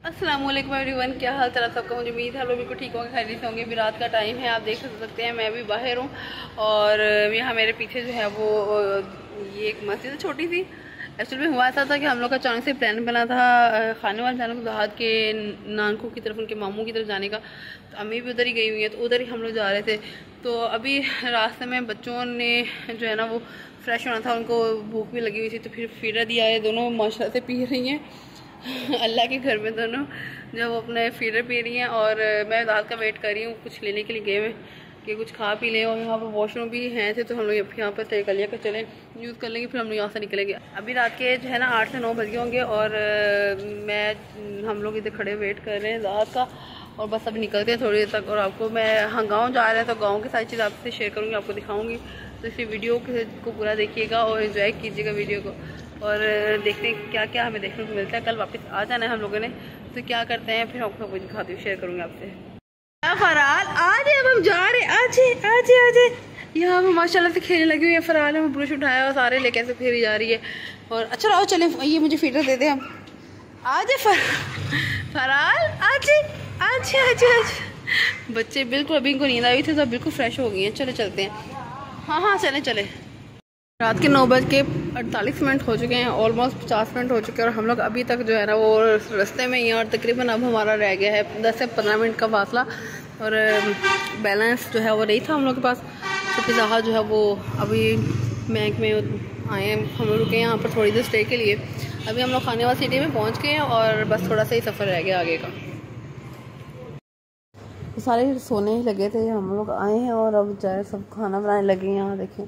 अस्सलामुअलैकुम एवरीवन, क्या हाल चाल सबका। मुझे उम्मीद है लोग बिल्कुल ठीक होंगे, खैरियत से होंगे। भी रात का टाइम है, आप देख सकते हैं मैं भी बाहर हूँ और यहाँ मेरे पीछे जो है वो ये एक मस्जिद है छोटी सी। एक्चुअली में हुआ ऐसा था कि हम लोग का अचानक से प्लान बना था खाने वाले जाने को, दाहत के नानकों की तरफ, उनके मामू की तरफ जाने का। तो अम्मी भी उधर ही गई हुई है, तो उधर ही हम लोग जा रहे थे। तो अभी रास्ते में बच्चों ने जो है ना वो फ्रेश होना था, उनको भूख भी लगी हुई थी, तो फिर फीडर दिया है। दोनों माशाल्लाह से पी रही हैं अल्लाह के घर में दोनों जब वो अपने फीडर पी रही हैं और मैं दाल का वेट कर रही हूँ। कुछ लेने के लिए गए हुए कि कुछ खा पी लें, और यहाँ पर वॉशरूम भी हैं थे, तो हम लोग यहाँ पर तय कर लिया कि चलें यूज़ कर लेंगे, फिर हम लोग यहाँ से निकलेंगे। अभी रात के जो है ना 8 से 9 बज गए होंगे और हम लोग इधर खड़े वेट कर रहे हैं रात का, और बस अभी निकलते हैं थोड़ी देर तक। और आपको मैं गाँव जा रहे हैं, तो गाँव की सारी चीज़ आपसे शेयर करूँगी, आपको दिखाऊँगी। तो इस वीडियो को पूरा देखिएगा और इन्जॉय कीजिएगा वीडियो को, और देखते हैं क्या क्या हमें देखने को मिलता है। कल वापस आ जाना है हम लोगों ने, तो क्या करते हैं फिर आपको कुछ दिखाती हूँ, शेयर करूँगी आपसे। फराल आज अब हम जा रहे, आज आज आज यहाँ पर माशाल्लाह से खेलने लगी हुई है। फराल है, ब्रश उठाया और सारे लेके ऐसे फेरी जा रही है। और अच्छा आओ चले, ये मुझे फीडर दे दे हम। आज फराल आज आज आज आज बच्चे बिल्कुल अभी इनको नींद आई थी, तो बिल्कुल फ्रेश हो गई हैं। चले चलते हैं, हाँ चले चले। रात के 9:48 हो चुके हैं, ऑलमोस्ट 50 मिनट हो चुके हैं, और हम लोग अभी तक जो है ना वो रास्ते में ही हैं। और तकरीबन अब हमारा रह गया है 10 से 15 मिनट का फासला, और बैलेंस जो है वो नहीं था हम लोग के पास। तो पिज़्ज़ा जो है वो अभी बैंक में आए हैं, हम लोग रुके हैं यहाँ पर थोड़ी देर स्टे के लिए। अभी हम लोग खानेवाला सिटी में पहुँच गए हैं और बस थोड़ा सा ही सफ़र रह गया आगे का। सारे सोने ही लगे थे, हम लोग आए हैं और अब जाए सब खाना बनाने लगे हैं। यहाँ देखें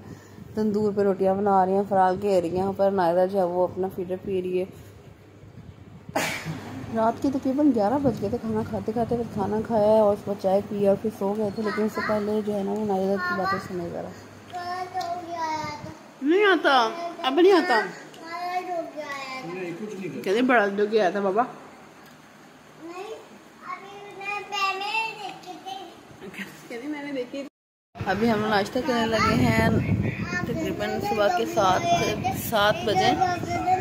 तंदूर पे रोटियां बना रही हैं, फराल के एरिया यहाँ पर नायरा जो है वो अपना फीडर पी रही है। रात के तकरीबन 11 बज गए थे खाना खाते खाते, फिर खाना खाया और उसको चाय पी और फिर सो गए थे। लेकिन उससे पहले जो है ना वो नायरा की बातें सुने ज़रा। नहीं आता, अब नहीं आता, कहते बड़ा डूब गया था बाबा। मैंने देखी। अभी हम नाश्ता करने लगे हैं, तकरीबन सुबह के 7 बजे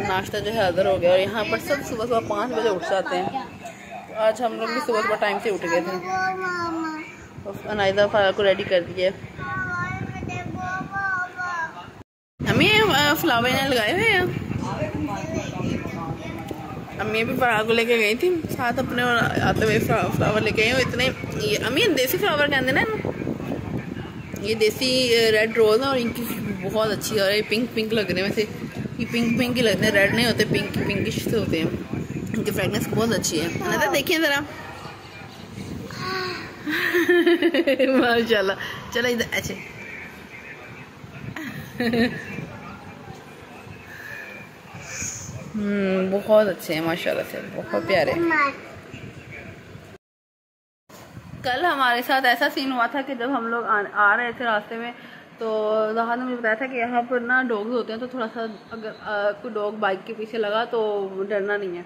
नाश्ता जो है अदर हो गया। और यहाँ पर सब सुबह 5 बजे उठ जाते हैं। तो आज हम लोग भी सुबह टाइम से उठ गए थे, और अनायदा फराल को रेडी कर दिया। हमें फ्लावर यहाँ लगाए हुए हैं, अम्मी भी फराल को लेके गई थी साथ अपने, और आते हुए फ्लावर लेके गए। इतने ये अम्मी देसी फ्लावर कहते ना, ये देसी रेड रोज है और इनकी बहुत अच्छी है। और ये पिंक पिंक लग रहे हैं, वैसे ये पिंक पिंक ही लगते हैं, रेड नहीं होते, पिंकिश से होते हैं। इनकी फ्रेगनेंस बहुत अच्छी है ना, देखिए ज़रा माशाल्लाह। चलो इधर अच्छे बहुत अच्छे हैं माशाल्लाह से, बहुत प्यारे। कल हमारे साथ ऐसा सीन हुआ था कि जब हम लोग आ रहे थे रास्ते में, तो दाहत ने मुझे बताया था कि यहाँ पर ना डॉग्स होते हैं, तो थोड़ा सा अगर कोई डॉग बाइक के पीछे लगा तो डरना नहीं है।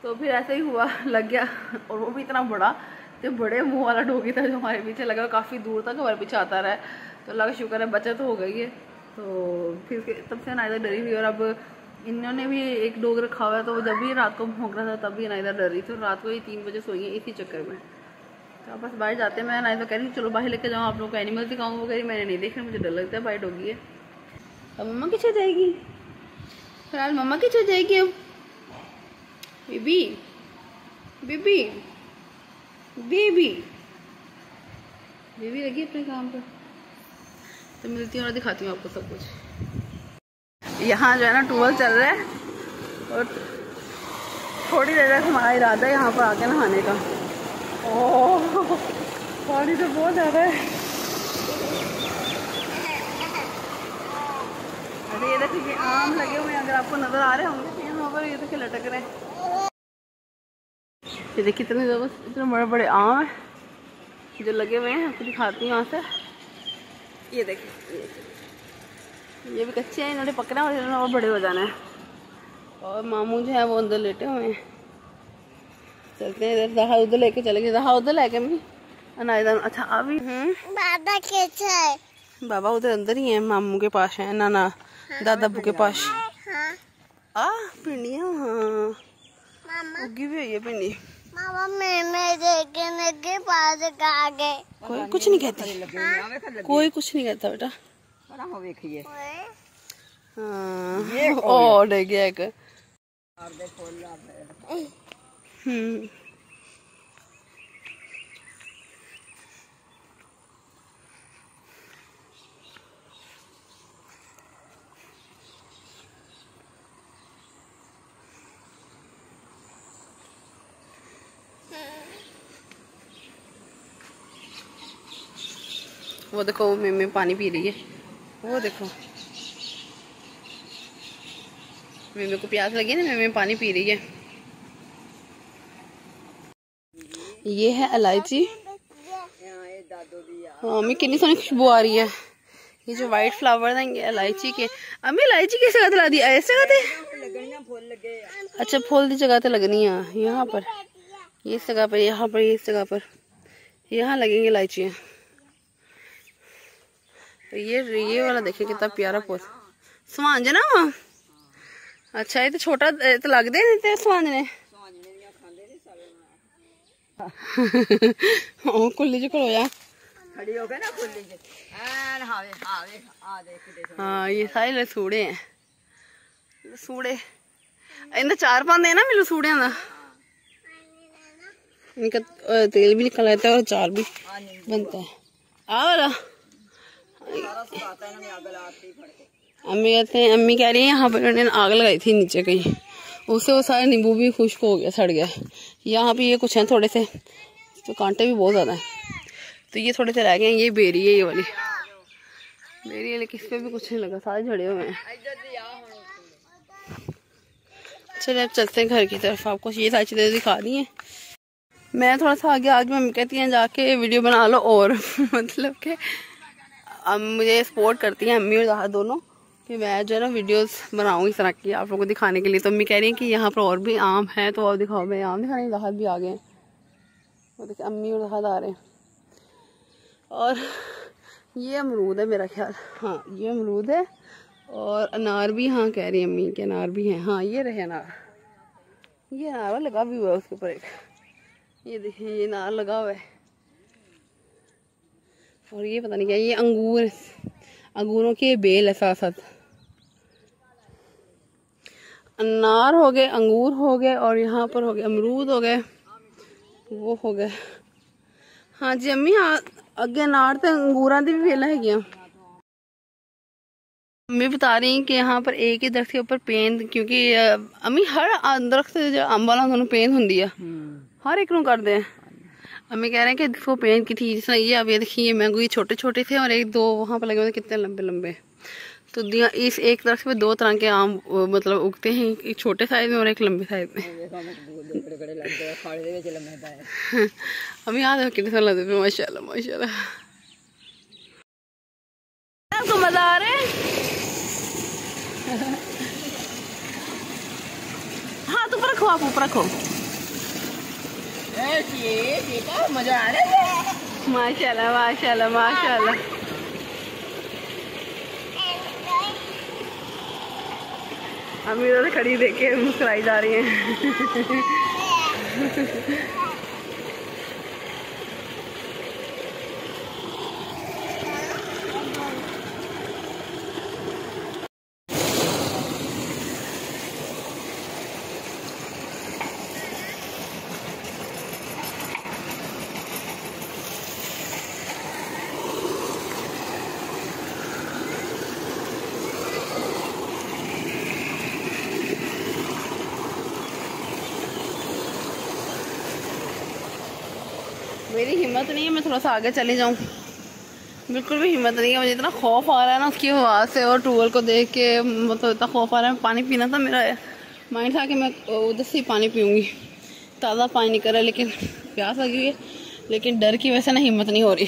तो फिर ऐसे ही हुआ, लग गया, और वो भी इतना बड़ा, जो बड़े मुंह वाला डॉगी था जो हमारे पीछे लगा, काफ़ी दूर तक हमारे पीछे आता रहा है। तो अल्लाह का शुक्र है बचत हो गई है। तो फिर तब से नायदा डरी हुई, और अब इन्होंने भी एक डॉग रखा हुआ है, तो जब भी रात को भौंक रहा था तब भी नायदा डर रही थी। रात को ही 3 बजे सोई है इसी चक्कर में। तो बस बाहर जाते हैं, मैं नायदा कह रही चलो बाहर लेके जाऊँ, आप लोग को एनिमल दिखाऊँ। वो कह रही मैंने नहीं देखना, मुझे डर लगता है, बाहर डॉगी है। अब मम्मा किस जाएगी, फिलहाल मम्मा किस जाएगी अब। बेबी बेबी बेबी बेबी लगी अपने काम पर। तो मिलती हूँ और दिखाती हूँ आपको सब कुछ। यहाँ जो है ना टूबल चल रहा है, और थोड़ी देर तक हमारा इरादा है यहाँ पर आके नहाने का। ओह पानी तो बहुत ज़्यादा है। अरे ये देखिए आम लगे हुए हैं, अगर आपको नज़र आ रहे होंगे यहाँ पर, ये देखिए लटक रहे हैं। ये देखिए इतने ज़बरदस्त, इतने बड़े बड़े आम हैं जो लगे हुए हैं। आपको दिखाती हूँ यहाँ से, ये देखिए ये भी कच्चे हैं, इन्होंने पकड़ा और इन्होंने और बड़े हो जाना है। और मामू जो है वो अंदर लेटे हुए हैं। चलते हैं इधर, जहाँ उधर लेके चलेंगे, जहाँ उधर लेके मैं अनायदा। अच्छा अभी बाबा कैसे है? बाबा उधर अंदर ही है, मामू के पास है, नाना दादा अबू के पास। हाँ पिंडिया, हाँ उगी भी हुई है भिंडी। मामा मैं देखने के पास आ गए। कोई कुछ नहीं कहती, कोई कुछ नहीं कहता बेटा। हाँ और डे गया एक। वो देखो वो मिमी पानी पी रही है, वो देखो मिमी को प्यास लगी है ना, मिमी पानी पी रही है। ये है इलायची। हाँ मैं कितनी सोनी खुशबू आ रही है। ये जो वाइट फ्लावर है ये इलायची के। अम्मी इलायची किस जगह ला दी? इस जगह पे? अच्छा फूल की जगह लगनी है यहाँ पर, इस जगह पर, यहाँ पर, इस जगह पर, यहाँ लगेंगी इलायचियाँ। ये वाला देखिए कितना प्यारा पौधा स्वांज ना। अच्छा ये तो छोटा तो लगते नहीं स्वांज ने। कुल्ली च खड़ोया हाँ ये सारे लसूड़े हैं। लसूड़े इनका चार पाते ना मैं लसूड़िया का। इनका तेल भी निकल आता है और चार भी बनता है। आ वाला अम्मी कहते हैं, अम्मी कह रही है यहाँ पर उन्होंने आग लगाई थी नीचे कहीं, उससे वो सारे नींबू भी खुश्क हो गया, सड़ गया। यहाँ पे ये कुछ हैं थोड़े से, तो कांटे भी बहुत ज़्यादा हैं, तो ये थोड़े से रह गए हैं। ये बेरी है, ये वाली बेरी है, लेकिन इस पर भी कुछ नहीं लगा, सारे झड़े हुए हैं। चलिए अब चलते हैं घर की तरफ। आपको ये सारी चीज़ें दिखा दी हैं। मैं थोड़ा सा आगे आज मम्मी कहती हैं जाके वीडियो बना लो और मतलब कि अब मुझे सपोर्ट करती हैं अम्मी और दादा दोनों कि मैं जो है ना वीडियोस बनाऊँ इस तरह की आप लोगों को दिखाने के लिए। तो अम्मी कह रही हैं कि यहाँ पर और भी आम है तो और दिखाओ। मैं आम दिखाने दादा भी आ गए हैं, वो देखिए अम्मी और दादा आ रहे हैं। और ये अमरूद है मेरा ख्याल, हाँ ये अमरूद है। और अनार भी, हाँ कह रही है अम्मी के अनार भी हैं। हाँ ये रहे अनार, ये अनार लगा भी हुआ है उसके ऊपर एक, ये देखिए ये अनार लगा हुआ है। और ये पता नहीं क्या, ये अंगूर, अंगूरों के बेल है साथ साथ। अनार हो गए, अंगूर हो गए, और यहाँ पर हो गए अमरूद हो गए, वो हो गए। हाँ जी अम्मी, हाँ अगे अनार तो अंगूर की भी बेल है। अम्मी बता रही कि यहाँ पर एक ही दरख्त के ऊपर पेंद, क्योंकि अम्मी हर दरख्त जो अंब वाला उन्होंने पेंद होंगी है, हर एक करते हैं। अम्मी कह रहे हैं कि इसको पेंट की थी जिस तरह ये, अब ये देखिए मैंगो ये छोटे छोटे थे और एक दो वहाँ पर लगे हुए कितने लंबे लंबे। तो इस एक दरख्त पे दो तरह के आम मतलब उगते हैं, एक छोटे साइज में और एक लंबे साइज में। अम्मी याद है कितने लगते थे, माशाल्लाह माशाल्लाह। आपको मजा आ रहा है? हाँ तो ऊपर रखो, आप ऊपर रखो। मजा आ रहा है, माशाल्लाह माशाल्लाह माशाल्लाह। अम्मी उधर खड़ी देख के मुस्कुराई जा रही हैं। मेरी हिम्मत नहीं है मैं थोड़ा सा आगे चली जाऊं, बिल्कुल भी हिम्मत नहीं है। मुझे इतना खौफ आ रहा है ना उसकी आवाज़ से और ट्यूबवेल को देख के, मतलब इतना खौफ आ रहा है। पानी पीना था, मेरा माइंड था कि मैं उधर से ही पानी पीऊँगी, ताज़ा पानी नहीं कर रहा, लेकिन प्यास लगी हुई है, लेकिन डर की वजह से ना हिम्मत नहीं हो रही।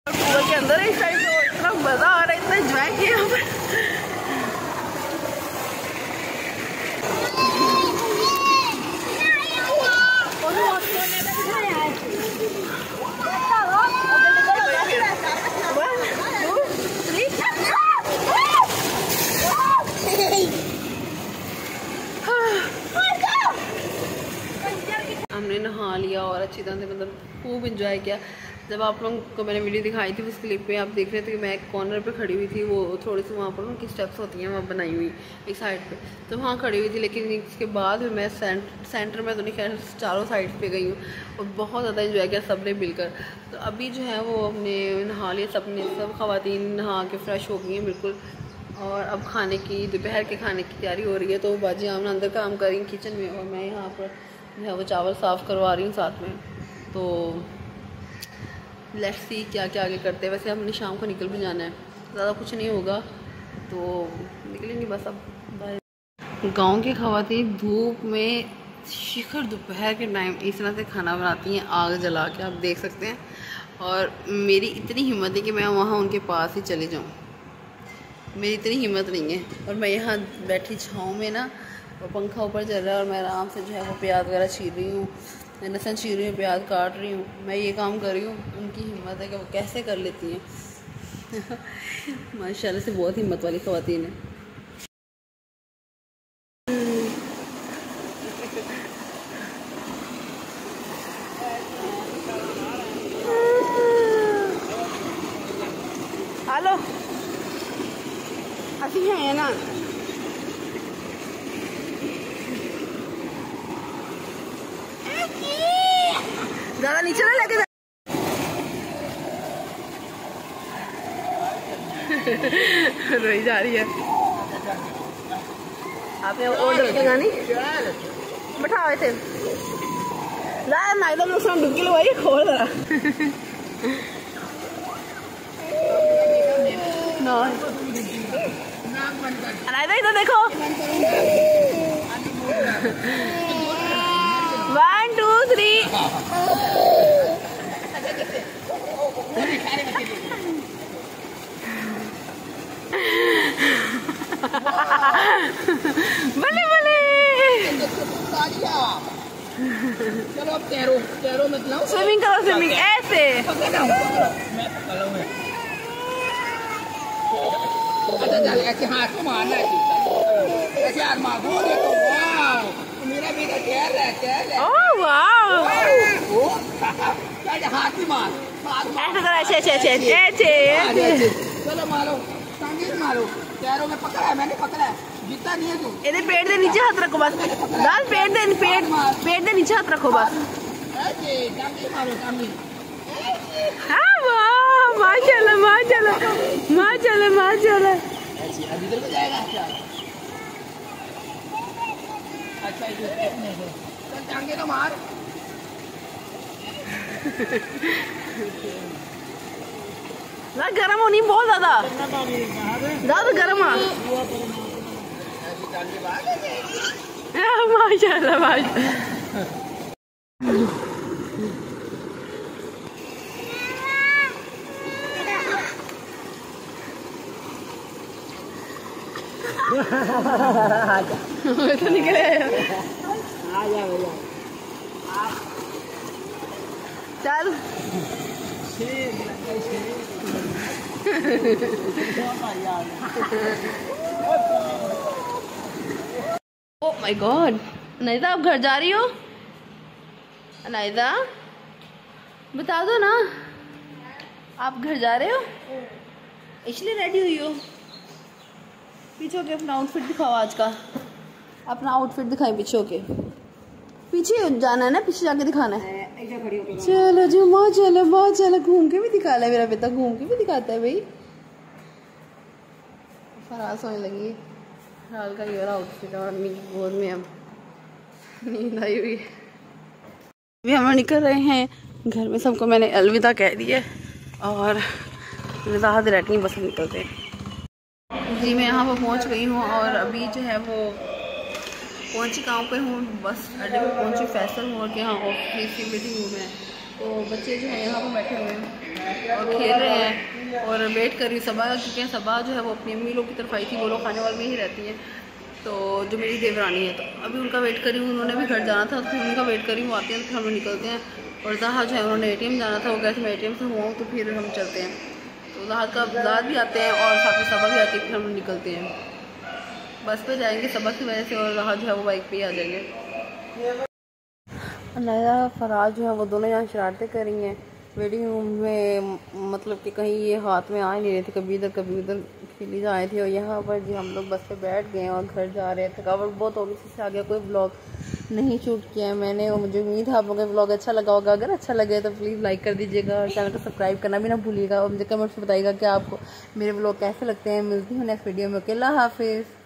ट्यूबवेल के अंदर इस साइड इतना मज़ा आ रहा है, इतना एंजॉय किया यहाँ पर। अच्छी तरह से, मतलब खूब इंजॉय किया। जब आप लोगों को मैंने वीडियो दिखाई थी उस क्लिप में, आप देख रहे थे कि मैं एक कॉर्नर पे खड़ी हुई थी, वो थोड़ी सी वहाँ पर उनकी स्टेप्स होती हैं वहाँ बनाई हुई एक साइड पे, तो वहाँ खड़ी हुई थी। लेकिन इसके बाद मैं सेंटर में तो नहीं, खैर चारों साइड पे गई हूँ और बहुत ज़्यादा इंजॉय किया सब ने मिलकर। तो अभी जो है वो अपने नहा लिया सब ख़वातीन नहा के फ्रेश हो गई हैं बिल्कुल, और अब खाने की, दोपहर के खाने की तैयारी हो रही है। तो बाजी आमना अंदर काम कर रही हैं किचन में और मैं यहाँ पर जो है वो चावल साफ़ करवा रही हूँ साथ में। तो लेट्स सी क्या क्या आगे करते हैं। वैसे हमने शाम को निकल भी जाना है, ज़्यादा कुछ नहीं होगा तो निकलेंगे बस। अब गांव की ख़वातीन धूप में शिखर दोपहर के टाइम इस तरह से खाना बनाती हैं आग जला के, आप देख सकते हैं। और मेरी इतनी हिम्मत है कि मैं वहाँ उनके पास ही चली जाऊँ, मेरी इतनी हिम्मत नहीं है। और मैं यहाँ बैठी छाँव में ना, और पंखा ऊपर चल रहा है और मैं आराम से जो है वो प्याज वगैरह छील रही हूँ, लहसुन छील रही हूँ, प्याज काट रही हूँ। मैं ये काम कर रही हूँ, उनकी हिम्मत है कि वो कैसे कर लेती हैं। माशाल्लाह से बहुत हिम्मत वाली ख़वातीन है। हेलो अच्छी है ना, ज़्यादा नीचे ना लेके रोई जा रही है। आपने ऑर्डर किया नहीं बैठा हुए थे ना, एकदम नुकसान डुबकी लगवाई खोल रहा इधर देखो 1 2 3 बले बले। चलो अब तैरो मत लाओ, स्विमिंग करो, स्विमिंग ऐसे। ऐसे हाथ को मारना है, ऐसे हाथ मारोगे तो वाह, मेरा बेटा तैर रहा है। ओह वाह, हाथ ही मार, ऐसे करो, ऐसे। चलो मारो, टांगे मारो, पैरों में पकड़ा है, मैंने पकड़ा है, जीता नहीं है तू। इधर पेट दे नीचे हाथ रखो बस, दाल पेट दे नीचे हाथ रखो बस। ऐसे टांगे मारो, टांगे। हाँ वाह, माशाल्लाह माशाल्लाह माशाल्लाह माशाल्लाह। ऐसे अब इधर को जाएगा क्या? अच्छा चल टांगे तो मार। ना गरम होनी बहुत ज़्यादा गरम है। माशाल्लाह माशाल्लाह। तो निकले आ जा भैया, चल। ओह माय गॉड, अनाइजा आप घर जा रही हो? अनाइजा बता दो ना, आप घर जा रहे हो? इसलिए रेडी हुई हो? पीछे होके अपना आउटफिट दिखाओ आज का, अपना आउटफिट दिखाएं पीछे होके। पीछे जाना है ना, पीछे जाके दिखाना है। चलो जो चलो घूम के भी दिखा ले, मेरा बेटा घूम के भी दिखाता है भाई। फराज होने लगी हाल का ये वाला आउटफिट, और अम्मी की गोद में अब नींद आई हुई है। अभी हम निकल रहे हैं घर में, सबको मैंने अलविदा कह दी है और राहत रहती बस हम निकलते हैं। जी मैं यहाँ पर पहुँच गई हूँ और अभी जो है वो पहुँची कहाँ पे हूँ, बस अड्डे पे पहुँची फैसल हूँ और यहाँ ऑफिस की मीटिंग रूम है। तो बच्चे जो हैं यहाँ पर बैठे हुए हैं और खेल रहे हैं और वेट कर रही हूँ सबा, क्योंकि सबा जो है वो अपनी अम्मी लोग की तरफ आई थी, वो लोग खाने वाले में ही रहती हैं, तो जो मेरी देवरानी है, तो अभी उनका वेट करी हूँ। उन्होंने भी घर जाना था तो फिर उनका वेट करी हूँ, आते हैं तो फिर हम निकलते हैं। और जहाँ जो है उन्होंने ATM जाना था, वो कहते मैं ATM से हुआ हूँ तो फिर हम चलते हैं। तो ज़ात भी आते हैं और साथ में सबा भी आती है, फिर हम निकलते हैं। बस पे जाएंगे सबा की वजह से, और राह जो है वो बाइक पे ही आ जाएंगे। नायरा फराज जो है वो दोनों यहाँ शरारतें कर रही हैं वेटिंग रूम में, मतलब कि कहीं ये हाथ में आ ही नहीं रहे थे, कभी इधर खेली जा रही थी। और यहाँ पर जी हम लोग बस पे बैठ गए और घर जा रहे हैं। थकावट बहुत हो गई, इससे आगे कोई ब्लॉग नहीं शूट किया है मैंने। और मुझे उम्मीद है आप लोगों को ब्लॉग अच्छा लगा होगा। अगर अच्छा लगे तो प्लीज़ लाइक कर दीजिएगा और चैनल को सब्सक्राइब करना भी ना भूलिएगा। और मुझे कमेंट्स में बताइएगा कि आपको मेरे ब्लॉग कैसे लगते हैं। मिलती हूँ नेक्स्ट वीडियो में। अल्लाह हाफिज़।